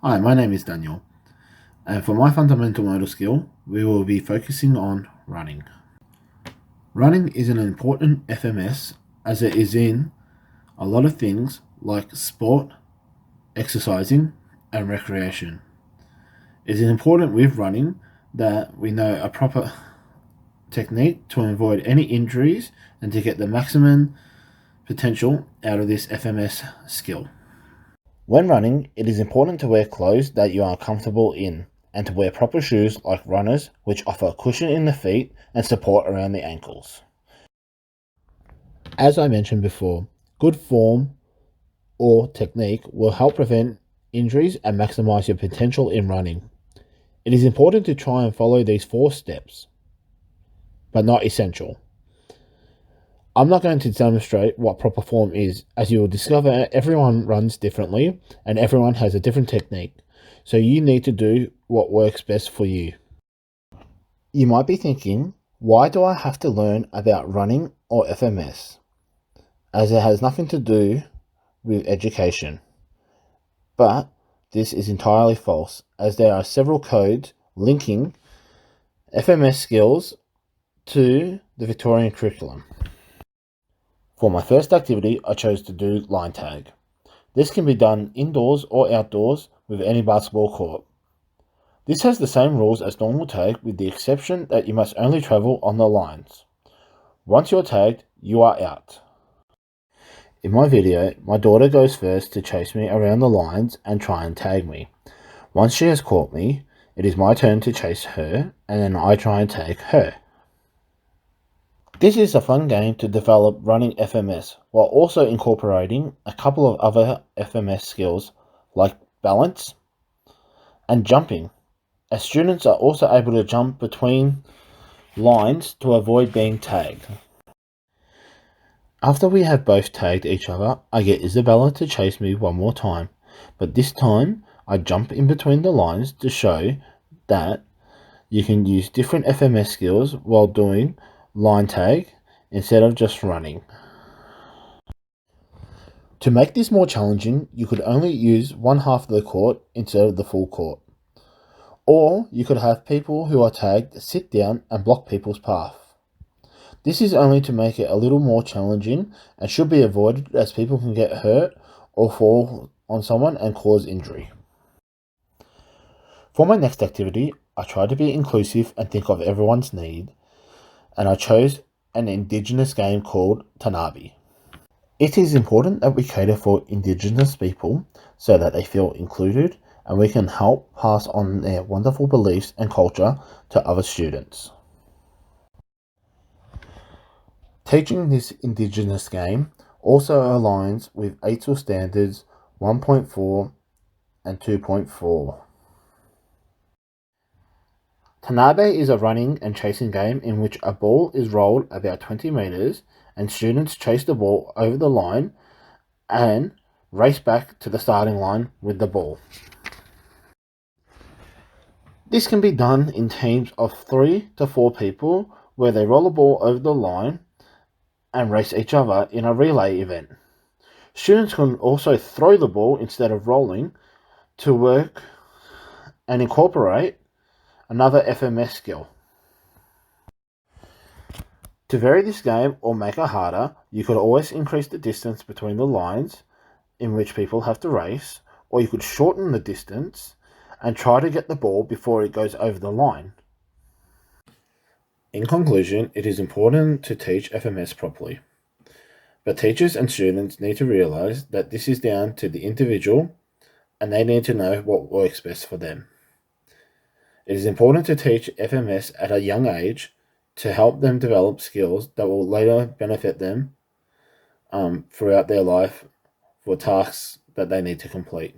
Hi, my name is Daniel, and for my fundamental motor skill, we will be focusing on running. Running is an important FMS as it is in a lot of things like sport, exercising, and recreation. It is important with running that we know a proper technique to avoid any injuries and to get the maximum potential out of this FMS skill. When running, it is important to wear clothes that you are comfortable in and to wear proper shoes like runners, which offer cushion in the feet and support around the ankles. As I mentioned before, good form or technique will help prevent injuries and maximize your potential in running. It is important to try and follow these 4 steps, but not essential. I'm not going to demonstrate what proper form is, as you will discover everyone runs differently and everyone has a different technique, so you need to do what works best for you. You might be thinking, why do I have to learn about running or FMS? As it has nothing to do with education. But this is entirely false, as there are several codes linking FMS skills to the Victorian curriculum. For my first activity, I chose to do line tag. This can be done indoors or outdoors with any basketball court. This has the same rules as normal tag with the exception that you must only travel on the lines. Once you're tagged, you are out. In my video, my daughter goes first to chase me around the lines and try and tag me. Once she has caught me, it is my turn to chase her and then I try and tag her. This is a fun game to develop running FMS while also incorporating a couple of other FMS skills like balance and jumping, as students are also able to jump between lines to avoid being tagged. After we have both tagged each other, I get Isabella to chase me one more time, but this time I jump in between the lines to show that you can use different FMS skills while doing line tag instead of just running. To make this more challenging, you could only use one half of the court instead of the full court. Or you could have people who are tagged sit down and block people's path. This is only to make it a little more challenging and should be avoided as people can get hurt or fall on someone and cause injury. For my next activity, I tried to be inclusive and think of everyone's need, and I chose an Indigenous game called Tanabe. It is important that we cater for Indigenous people so that they feel included and we can help pass on their wonderful beliefs and culture to other students. Teaching this Indigenous game also aligns with ATL Standards 1.4 and 2.4. Tanabe is a running and chasing game in which a ball is rolled about 20 meters and students chase the ball over the line and race back to the starting line with the ball. This can be done in teams of 3 to 4 people where they roll a ball over the line and race each other in a relay event. Students can also throw the ball instead of rolling to work and incorporate another FMS skill. To vary this game or make it harder, you could always increase the distance between the lines in which people have to race, or you could shorten the distance and try to get the ball before it goes over the line. In conclusion, it is important to teach FMS properly, but teachers and students need to realize that this is down to the individual and they need to know what works best for them. It is important to teach FMS at a young age to help them develop skills that will later benefit them throughout their life for tasks that they need to complete.